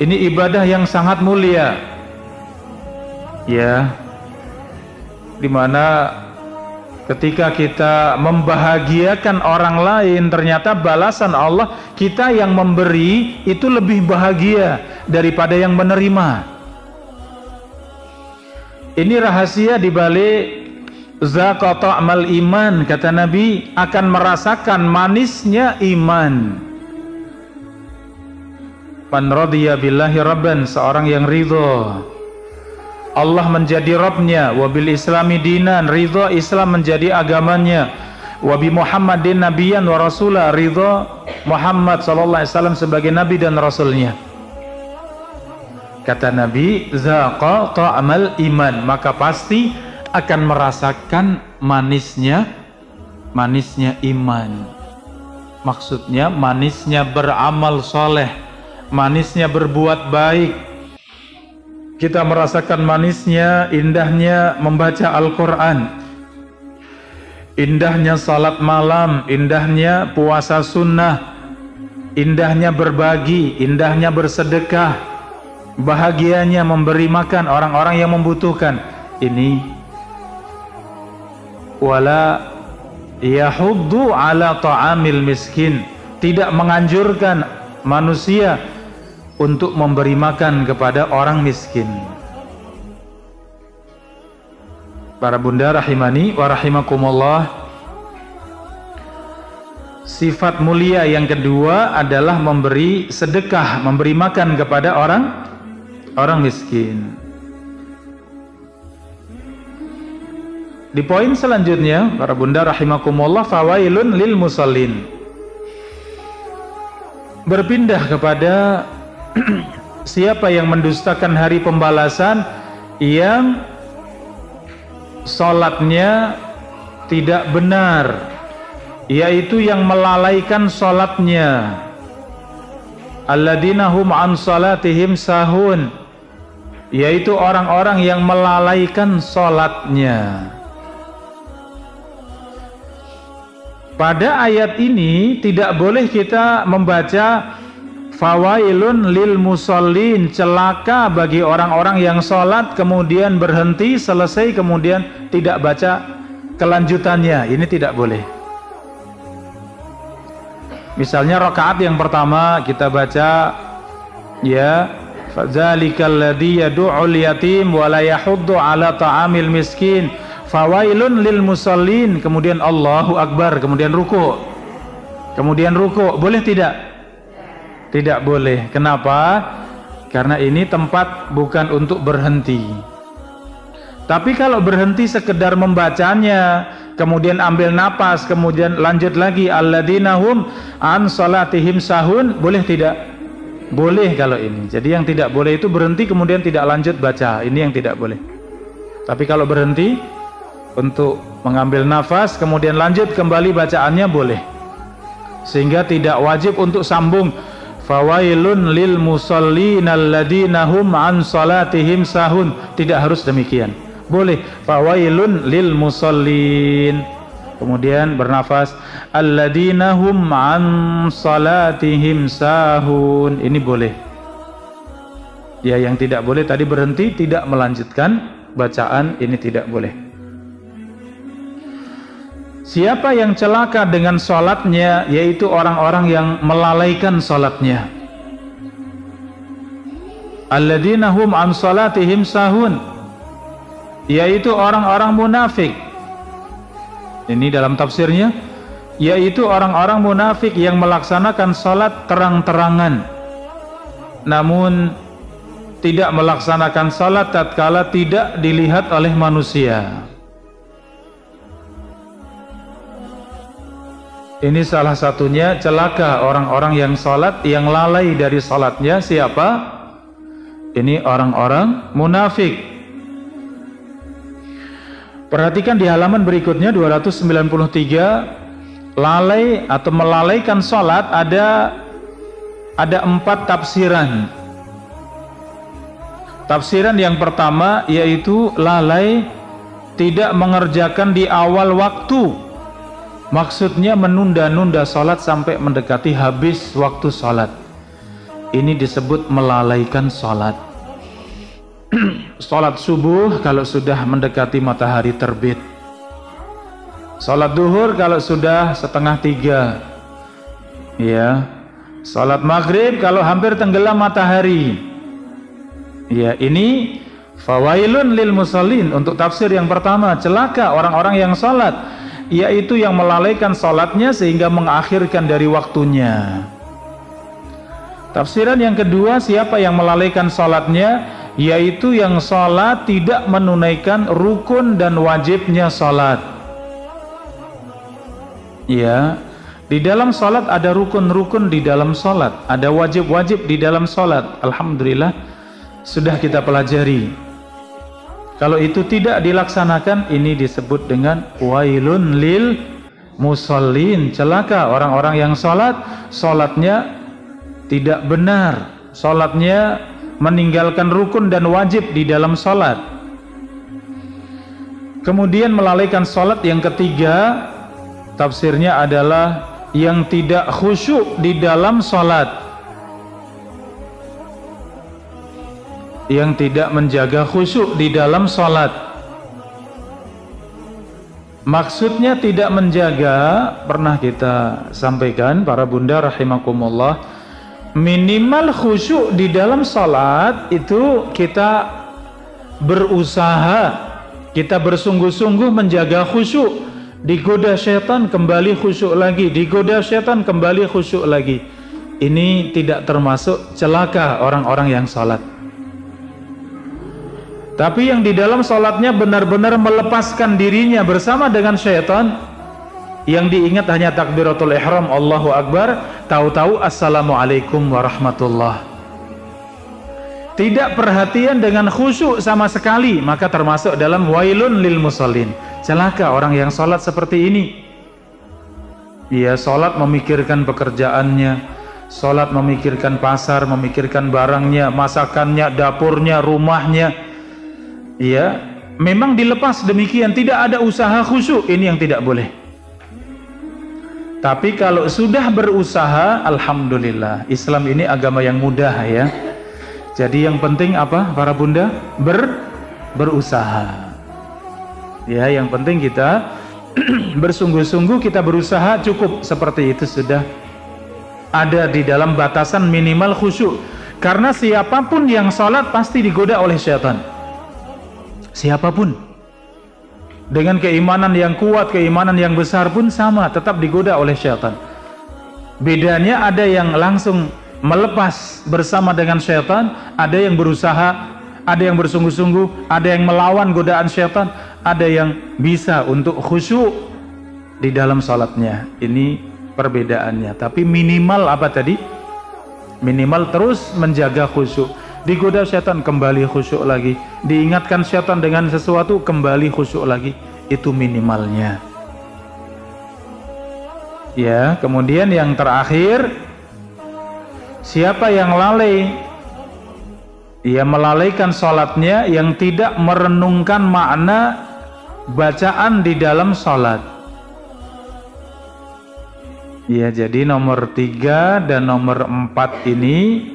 Ini ibadah yang sangat mulia, ya, dimana ketika kita membahagiakan orang lain, ternyata balasan Allah, kita yang memberi itu lebih bahagia daripada yang menerima. Ini rahasia dibalik zaqa ta'mal iman, kata Nabi, akan merasakan manisnya iman. Man radiya billahi rabban, seorang yang ridho Allah menjadi Rabbnya, wabil islami dinan, ridho Islam menjadi agamanya, wabi Muhammadin nabiyan wa rasulah, ridho Muhammad sallallahu alaihi wasallam sebagai nabi dan rasulnya. Kata Nabi, zaqa ta'mal iman, maka pasti akan merasakan manisnya iman. Maksudnya manisnya beramal soleh, manisnya berbuat baik. Kita merasakan manisnya, indahnya membaca Al-Quran, indahnya salat malam, indahnya puasa sunnah, indahnya berbagi, indahnya bersedekah, bahagianya memberi makan orang-orang yang membutuhkan. Ini wala yahuddu ala ta'amil miskin, tidak menganjurkan manusia untuk memberi makan kepada orang miskin. Para bunda rahimani wa rahimakumullah, sifat mulia yang kedua adalah memberi sedekah, memberi makan kepada orang miskin. Di poin selanjutnya, para bunda rahimakumullah, fawailun lil musallin, berpindah kepada siapa yang mendustakan hari pembalasan, yang salatnya tidak benar, yaitu yang melalaikan salatnya. Alladzina hum an salatihim sahun, yaitu orang-orang yang melalaikan salatnya. Pada ayat ini tidak boleh kita membaca fawailun lil musallin, celaka bagi orang-orang yang sholat kemudian berhenti, selesai kemudian tidak baca kelanjutannya. Ini tidak boleh. Misalnya rakaat yang pertama kita baca ya fadzalikal ladzi yad'ul yatim wa la yahuddu ala ta'amil miskin, fawailun lil musallin, kemudian Allahu Akbar, kemudian ruku. Kemudian ruku, boleh tidak? Tidak boleh. Kenapa? Karena ini tempat bukan untuk berhenti. Tapi kalau berhenti sekedar membacanya, kemudian ambil napas, kemudian lanjut lagi alladzina hum an salatihim sahun, boleh tidak? Boleh kalau ini. Jadi yang tidak boleh itu berhenti kemudian tidak lanjut baca. Ini yang tidak boleh. Tapi kalau berhenti untuk mengambil nafas kemudian lanjut kembali bacaannya boleh, sehingga tidak wajib untuk sambung fawailun lil musallin alladzina hum an salatihim sahun. Tidak harus demikian. Boleh fawailun lil musallin kemudian bernafas alladzina hum an salatihim sahun. Ini boleh. Ya, yang tidak boleh tadi berhenti tidak melanjutkan bacaan, ini tidak boleh. Siapa yang celaka dengan sholatnya, yaitu orang-orang yang melalaikan sholatnya. Alladzina hum an sholatihim sahun, yaitu orang-orang munafik. Ini dalam tafsirnya, yaitu orang-orang munafik yang melaksanakan sholat terang-terangan, namun tidak melaksanakan sholat tatkala tidak dilihat oleh manusia. Ini salah satunya celaka orang-orang yang sholat, yang lalai dari sholatnya. Siapa? Ini orang-orang munafik. Perhatikan di halaman berikutnya 293, lalai atau melalaikan sholat ada 4 tafsiran. Tafsiran yang pertama yaitu lalai tidak mengerjakan di awal waktu. Maksudnya menunda-nunda sholat sampai mendekati habis waktu sholat. Ini disebut melalaikan sholat. Sholat subuh kalau sudah mendekati matahari terbit. Sholat duhur kalau sudah 2:30. Ya. Sholat maghrib kalau hampir tenggelam matahari. Ya, ini fawailun lil musallin. Untuk tafsir yang pertama, celaka orang-orang yang sholat, yaitu yang melalaikan sholatnya sehingga mengakhirkan dari waktunya. Tafsiran yang kedua, siapa yang melalaikan sholatnya, yaitu yang sholat tidak menunaikan rukun dan wajibnya sholat. Ya, di dalam sholat ada rukun-rukun di dalam sholat, ada wajib-wajib di dalam sholat. Alhamdulillah sudah kita pelajari. Kalau itu tidak dilaksanakan, ini disebut dengan wailun lil musallin, celaka orang-orang yang sholatnya tidak benar, sholatnya meninggalkan rukun dan wajib di dalam sholat. Kemudian melalaikan sholat yang ketiga, tafsirnya adalah yang tidak khusyuk di dalam sholat, yang tidak menjaga khusyuk di dalam sholat. Maksudnya tidak menjaga, pernah kita sampaikan para bunda rahimakumullah, minimal khusyuk di dalam sholat itu kita berusaha, kita bersungguh-sungguh menjaga khusyuk. Digoda syaitan kembali khusyuk lagi, digoda syaitan kembali khusyuk lagi. Ini tidak termasuk celaka orang-orang yang sholat. Tapi yang di dalam sholatnya benar-benar melepaskan dirinya bersama dengan syaitan, Yang diingat hanya takbiratul ihram, Allahu Akbar, tahu-tahu assalamualaikum warahmatullah. Tidak perhatian dengan khusyuk sama sekali, maka termasuk dalam wailun lil musallin. Celaka orang yang sholat seperti ini. Ia sholat memikirkan pekerjaannya, sholat memikirkan pasar, memikirkan barangnya, masakannya, dapurnya, rumahnya. Ia memang dilepas demikian, tidak ada usaha khusyuk. Ini yang tidak boleh. Tapi kalau sudah berusaha, alhamdulillah, Islam ini agama yang mudah ya. Jadi yang penting apa para bunda? Berusaha. Ya, yang penting kita bersungguh-sungguh, kita berusaha, cukup seperti itu sudah ada di dalam batasan minimal khusyuk. Karena siapapun yang sholat pasti digoda oleh syaitan. Siapapun. Dengan keimanan yang kuat, keimanan yang besar pun sama, tetap digoda oleh syaitan. Bedanya ada yang langsung melepas bersama dengan syaitan, ada yang berusaha, ada yang bersungguh-sungguh, ada yang melawan godaan syaitan, ada yang bisa untuk khusyuk di dalam sholatnya. Ini perbedaannya. Tapi minimal apa tadi? Minimal terus menjaga khusyuk. Digoda syaitan, kembali khusyuk lagi. Diingatkan syaitan dengan sesuatu, kembali khusyuk lagi. Itu minimalnya. Ya, kemudian yang terakhir, siapa yang lalai? Ia melalaikan sholatnya, yang tidak merenungkan makna bacaan di dalam sholat. Ya, jadi nomor 3 dan nomor 4 ini,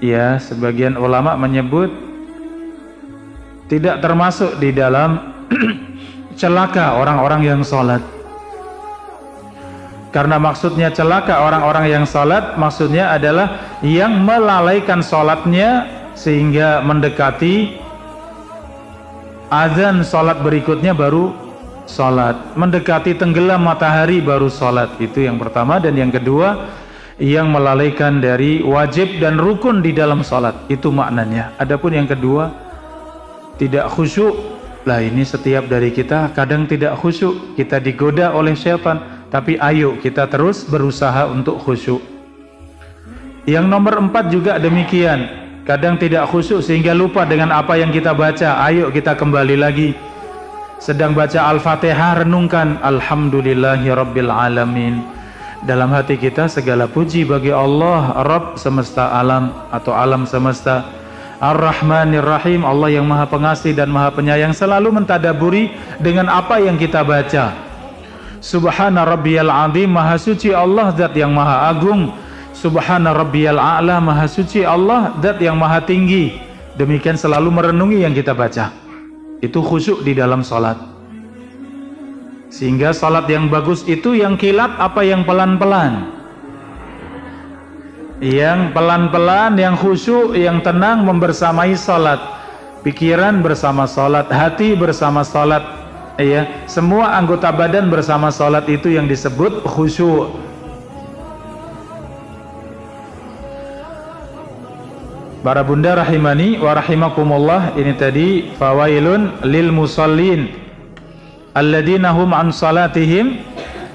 ya, sebagian ulama menyebut tidak termasuk di dalam celaka orang-orang yang sholat. Karena maksudnya celaka orang-orang yang sholat, maksudnya adalah yang melalaikan sholatnya sehingga mendekati azan sholat berikutnya baru sholat, mendekati tenggelam matahari baru sholat. Itu yang pertama. Dan yang kedua, yang melalaikan dari wajib dan rukun di dalam sholat. Itu maknanya. Adapun yang kedua, tidak khusyuk. Lah ini setiap dari kita kadang tidak khusyuk, kita digoda oleh syaitan. Tapi ayo kita terus berusaha untuk khusyuk. Yang nomor 4 juga demikian. Kadang tidak khusyuk sehingga lupa dengan apa yang kita baca. Ayo kita kembali lagi. Sedang baca Al-Fatihah, renungkan Alhamdulillahi Rabbil Alamin. Dalam hati kita segala puji bagi Allah, Rabb semesta alam atau alam semesta. Ar-Rahmanir Rahim, Allah yang maha pengasih dan maha penyayang, selalu mentadaburi dengan apa yang kita baca. Subhana Rabbiyal Azim, maha suci Allah, zat yang maha agung. Subhana Rabbiyal A'la, maha suci Allah, zat yang maha tinggi. Demikian selalu merenungi yang kita baca. Itu khusyuk di dalam salat. Sehingga salat yang bagus itu yang kilat apa yang pelan-pelan. Yang pelan-pelan, yang khusyuk, yang tenang membersamai salat. Pikiran bersama salat, hati bersama salat, ya, semua anggota badan bersama salat, itu yang disebut khusyuk. Para bunda rahimani wa rahimakumullah, ini tadi fawailun lil musallin alladzina hum an salatihim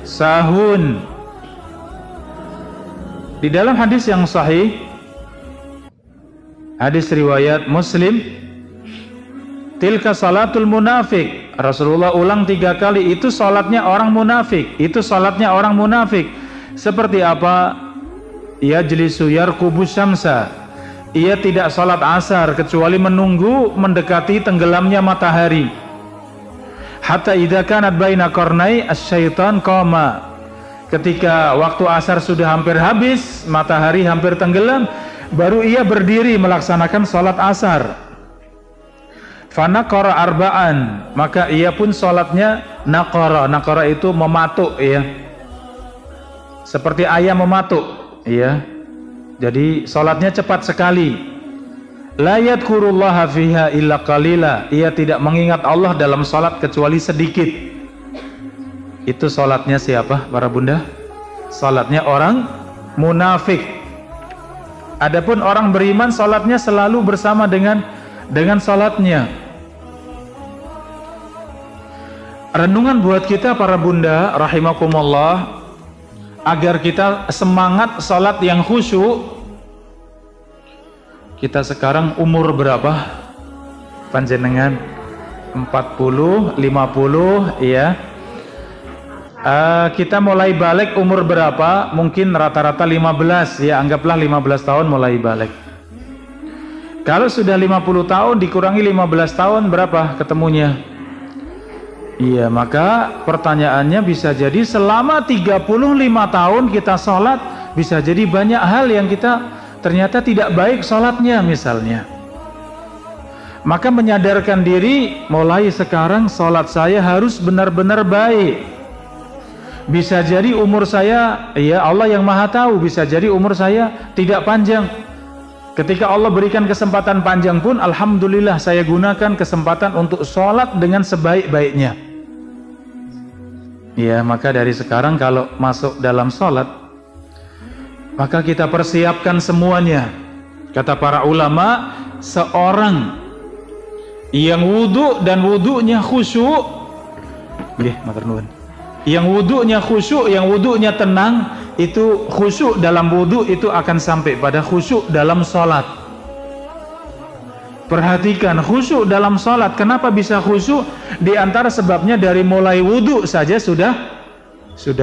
sahun. Di dalam hadis yang sahih, hadis riwayat Muslim, tilka salatul munafik. Rasulullah ulang 3 kali, itu salatnya orang munafik. Itu salatnya orang munafik. Seperti apa? Yajlisu yarkubu syamsa. Ia tidak salat asar kecuali menunggu mendekati tenggelamnya matahari. Hatta idza kanat baina qarnai asyaitan qama. Ketika waktu asar sudah hampir habis, matahari hampir tenggelam, baru ia berdiri melaksanakan salat asar. Fanaqara arba'an, maka ia pun salatnya naqara. Naqara itu mematuk, ya, seperti ayam mematuk, ya. Jadi salatnya cepat sekali. La yadhkurullaha fiha illa qalila. Ia tidak mengingat Allah dalam salat kecuali sedikit. Itu salatnya siapa para bunda? Salatnya orang munafik. Adapun orang beriman, salatnya selalu bersama dengan salatnya. Renungan buat kita para bunda rahimakumullah, agar kita semangat salat yang khusyuk. Kita sekarang umur berapa? Panjenengan 40, 50 ya. Kita mulai balik umur berapa? Mungkin rata-rata 15 ya, anggaplah 15 tahun mulai balik. Kalau sudah 50 tahun dikurangi 15 tahun berapa ketemunya? Iya, maka pertanyaannya bisa jadi selama 35 tahun kita sholat, bisa jadi banyak hal yang kita ternyata tidak baik sholatnya misalnya. Maka menyadarkan diri, mulai sekarang sholat saya harus benar-benar baik. Bisa jadi umur saya, ya Allah yang maha tahu, bisa jadi umur saya tidak panjang. Ketika Allah berikan kesempatan panjang pun, alhamdulillah saya gunakan kesempatan untuk sholat dengan sebaik-baiknya. Ya, maka dari sekarang kalau masuk dalam sholat, maka kita persiapkan semuanya. Kata para ulama, seorang yang wudhu dan wudhunya khusyuk, yang wudhunya khusyuk, yang wudhunya tenang, itu khusyuk dalam wudhu itu akan sampai pada khusyuk dalam sholat. Perhatikan, khusyuk dalam sholat. Kenapa bisa khusyuk? Di antara sebabnya dari mulai wudhu saja sudah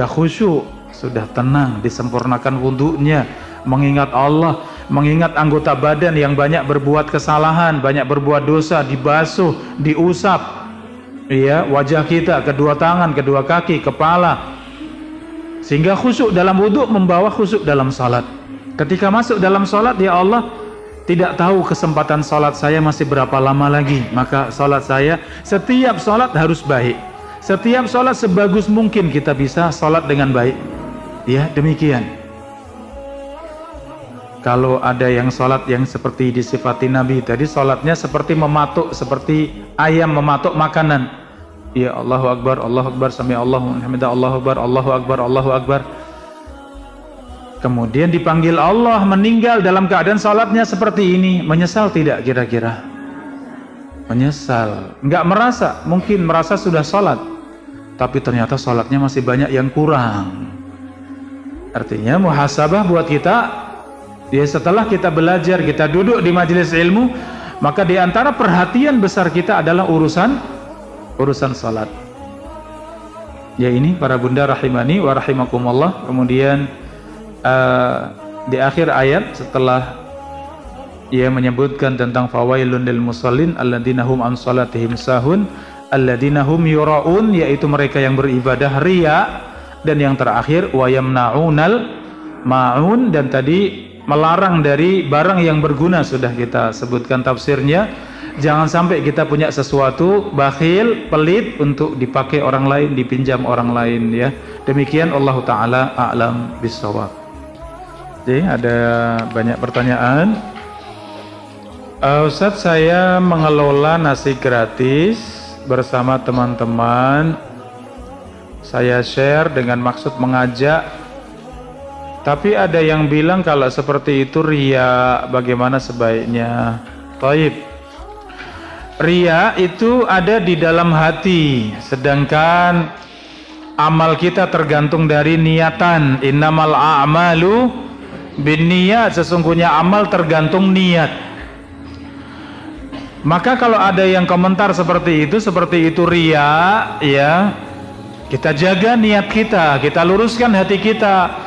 khusyuk, sudah tenang, disempurnakan wudhunya, mengingat Allah, mengingat anggota badan yang banyak berbuat kesalahan, banyak berbuat dosa, dibasuh, diusap, ya, wajah kita, kedua tangan, kedua kaki, kepala, sehingga khusyuk dalam wudhu membawa khusyuk dalam sholat. Ketika masuk dalam sholat, ya Allah, tidak tahu kesempatan sholat saya masih berapa lama lagi, maka sholat saya, setiap sholat harus baik. Setiap sholat sebagus mungkin kita bisa sholat dengan baik. Ya, demikian. Kalau ada yang sholat yang seperti disifati Nabi tadi, sholatnya seperti mematuk, seperti ayam mematuk makanan. Ya, Allahu Akbar, sami Allahu hamidah, Allahu Akbar, Allahu Akbar. Kemudian dipanggil Allah, meninggal dalam keadaan salatnya seperti ini, menyesal tidak kira-kira? Menyesal, enggak merasa, mungkin merasa sudah salat, tapi ternyata salatnya masih banyak yang kurang. Artinya muhasabah buat kita, ya, setelah kita belajar, kita duduk di majelis ilmu, maka di antara perhatian besar kita adalah urusan salat. Ya, ini para bunda rahimani wa rahimakumullah. Kemudian di akhir ayat setelah ia menyebutkan tentang fawailun lil musallin alladzina hum an salatihim sahun alladzina hum yuraun, yaitu mereka yang beribadah riya, dan yang terakhir wa yamnaunal maun, dan tadi melarang dari barang yang berguna, sudah kita sebutkan tafsirnya. Jangan sampai kita punya sesuatu bakhil, pelit untuk dipakai orang lain, dipinjam orang lain, ya. Demikian, Allah taala a'lam bissawab. Jadi ada banyak pertanyaan. Ustadz, saya mengelola nasi gratis bersama teman-teman. Saya share dengan maksud mengajak, tapi ada yang bilang kalau seperti itu riya, bagaimana sebaiknya? Taib. Riya itu ada di dalam hati, sedangkan amal kita tergantung dari niatan. Innamal a'malu binniyat, sesungguhnya amal tergantung niat. Maka kalau ada yang komentar seperti itu riya, ya, kita jaga niat kita, kita luruskan hati kita.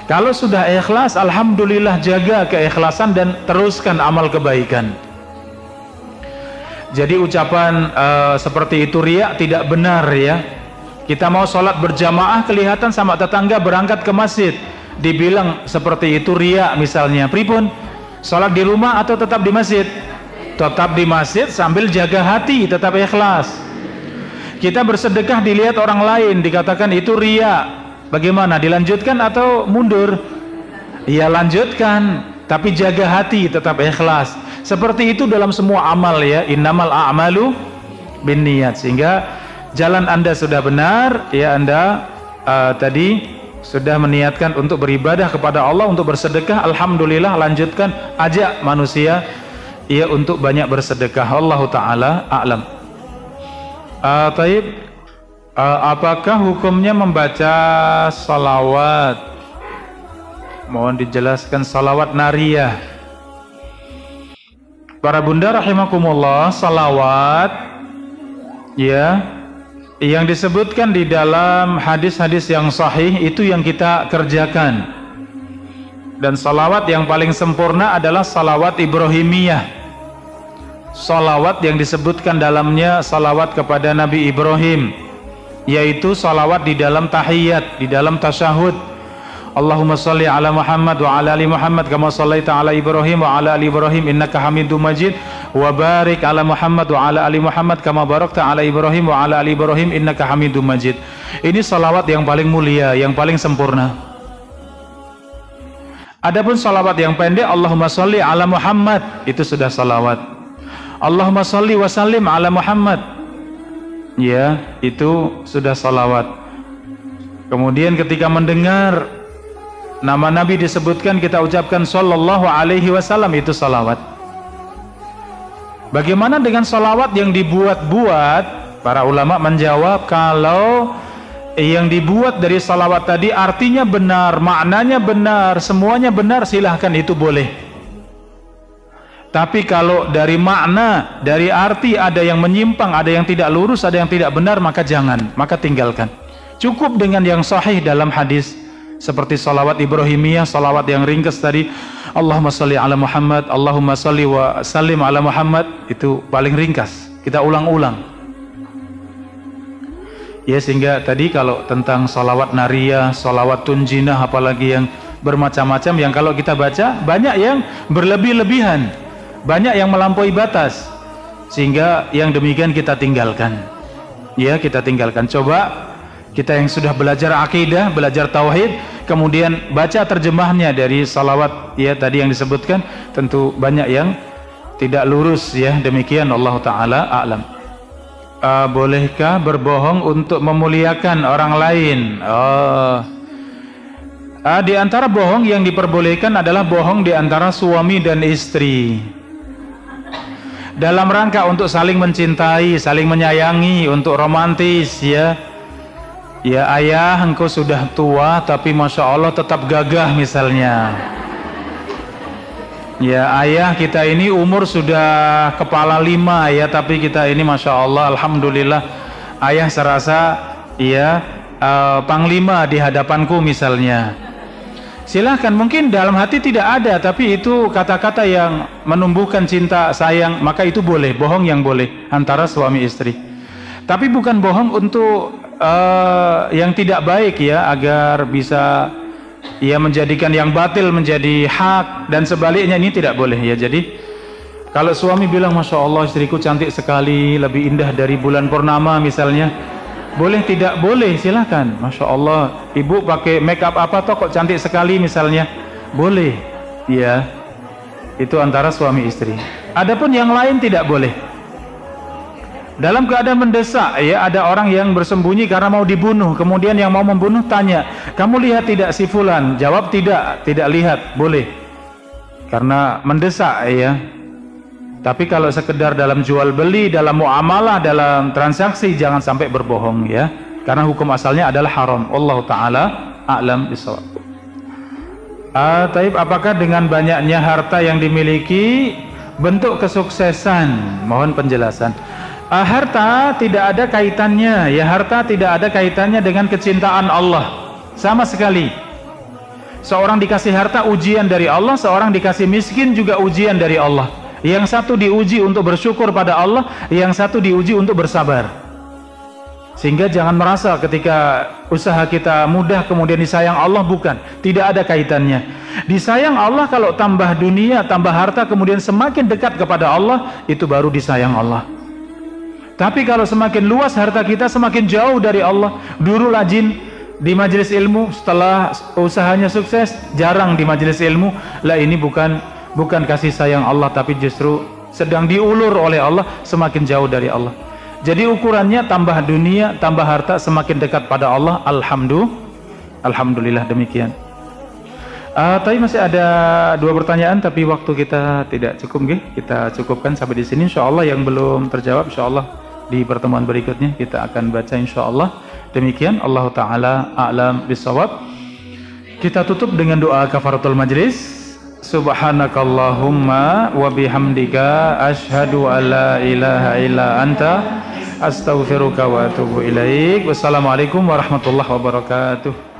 Kalau sudah ikhlas, alhamdulillah, jaga keikhlasan dan teruskan amal kebaikan. Jadi ucapan seperti itu riya tidak benar, ya. Kita mau sholat berjamaah, kelihatan sama tetangga berangkat ke masjid, dibilang seperti itu riya misalnya. Pripun? Sholat di rumah atau tetap di masjid? Tetap di masjid sambil jaga hati, tetap ikhlas. Kita bersedekah dilihat orang lain, dikatakan itu riya. Bagaimana? Dilanjutkan atau mundur? Ya, lanjutkan, tapi jaga hati, tetap ikhlas. Seperti itu dalam semua amal, ya. Innamal a'malu binniyat. Sehingga jalan Anda sudah benar, ya. Anda tadi sudah meniatkan untuk beribadah kepada Allah, untuk bersedekah, alhamdulillah, lanjutkan, ajak manusia, ya, untuk banyak bersedekah. Allah taala a'lam. Taib. Apakah hukumnya membaca salawat? Mohon dijelaskan salawat nariyah. Para bunda rahimakumullah, salawat ya yang disebutkan di dalam hadis-hadis yang sahih itu yang kita kerjakan. Dan salawat yang paling sempurna adalah salawat Ibrahimiyah. Salawat yang disebutkan dalamnya salawat kepada Nabi Ibrahim, yaitu salawat di dalam tahiyat, di dalam tasyahud. Allahumma salli ala Muhammad wa ala ali Muhammad kama sallaita ala Ibrahim wa ala ali Ibrahim innaka Hamidum Majid wa barik ala Muhammad wa ala ali Muhammad kama barakta ala Ibrahim wa ala ali Ibrahim innaka Hamidum Majid. Ini salawat yang paling mulia, yang paling sempurna. Adapun salawat yang pendek, Allahumma salli ala Muhammad, itu sudah salawat. Allahumma salli wa sallim ala Muhammad, ya, itu sudah salawat. Kemudian ketika mendengar nama Nabi disebutkan, kita ucapkan sallallahu alaihi wasallam, itu salawat. Bagaimana dengan salawat yang dibuat-buat? Para ulama menjawab, kalau yang dibuat dari salawat tadi artinya benar, maknanya benar, semuanya benar, silahkan, itu boleh. Tapi kalau dari makna, dari arti ada yang menyimpang, ada yang tidak lurus, ada yang tidak benar, maka jangan, maka tinggalkan. Cukup dengan yang sahih dalam hadis, seperti salawat Ibrahimiyah, salawat yang ringkas tadi, Allahumma salli ala Muhammad, Allahumma salli wa sallim ala Muhammad, itu paling ringkas, kita ulang-ulang. Ya, sehingga tadi kalau tentang salawat nariyah, salawat tunjinah, apalagi yang bermacam-macam, yang kalau kita baca, banyak yang berlebih-lebihan, banyak yang melampaui batas, sehingga yang demikian kita tinggalkan. Ya, kita tinggalkan. Coba kita yang sudah belajar akidah, belajar tauhid, kemudian baca terjemahnya dari salawat ya tadi yang disebutkan, tentu banyak yang tidak lurus ya. Demikian, Allah taala a'lam. Bolehkah berbohong untuk memuliakan orang lain? Di antara bohong yang diperbolehkan adalah bohong di antara suami dan istri, dalam rangka untuk saling mencintai, saling menyayangi, untuk romantis ya. Ya, ayah engkau sudah tua tapi Masya Allah tetap gagah misalnya. Ya, ayah kita ini umur sudah kepala 5 ya, tapi kita ini Masya Allah Alhamdulillah, ayah serasa ya panglima di hadapanku misalnya. Silahkan, mungkin dalam hati tidak ada, tapi itu kata-kata yang menumbuhkan cinta sayang, maka itu boleh, bohong yang boleh antara suami istri. Tapi bukan bohong untuk yang tidak baik ya, agar bisa ya menjadikan yang batil menjadi hak, dan sebaliknya, ini tidak boleh ya. Jadi kalau suami bilang Masya Allah istriku cantik sekali, lebih indah dari bulan purnama misalnya, boleh tidak boleh, silakan. Masya Allah ibu pakai make up apa toh kok cantik sekali misalnya, boleh ya, itu antara suami istri. Adapun yang lain tidak boleh. Dalam keadaan mendesak ya, ada orang yang bersembunyi karena mau dibunuh, kemudian yang mau membunuh tanya, kamu lihat tidak si fulan? Jawab tidak lihat, boleh, karena mendesak ya. Tapi kalau sekedar dalam jual beli, dalam muamalah, dalam transaksi, jangan sampai berbohong ya, karena hukum asalnya adalah haram. Allah taala a'lam bishawab. Taib, apakah dengan banyaknya harta yang dimiliki bentuk kesuksesan? Mohon penjelasan. Harta tidak ada kaitannya ya, harta tidak ada kaitannya dengan kecintaan Allah sama sekali. Seorang dikasih harta ujian dari Allah, seorang dikasih miskin juga ujian dari Allah. Yang satu diuji untuk bersyukur pada Allah, yang satu diuji untuk bersabar. Sehingga jangan merasa ketika usaha kita mudah kemudian disayang Allah, bukan, tidak ada kaitannya. Disayang Allah kalau tambah dunia, tambah harta, kemudian semakin dekat kepada Allah, itu baru disayang Allah. Tapi kalau semakin luas harta kita, semakin jauh dari Allah. Dulu rajin di majelis ilmu, setelah usahanya sukses jarang di majelis ilmu, lah ini bukan kasih sayang Allah, tapi justru sedang diulur oleh Allah, semakin jauh dari Allah. Jadi ukurannya tambah dunia, tambah harta, semakin dekat pada Allah. Alhamdulillah, demikian. Tapi masih ada 2 pertanyaan, tapi waktu kita tidak cukup, kita cukupkan sampai di sini. Insya Allah yang belum terjawab, insya Allah di pertemuan berikutnya kita akan baca insya Allah. Demikian, Allah Ta'ala a'lam bisawab. Kita tutup dengan doa kafaratul majlis. Subhanakallahumma wa bihamdika asyhadu an la ilaha illa anta astaghfiruka wa atubu ilaik. Wassalamualaikum warahmatullahi wabarakatuh.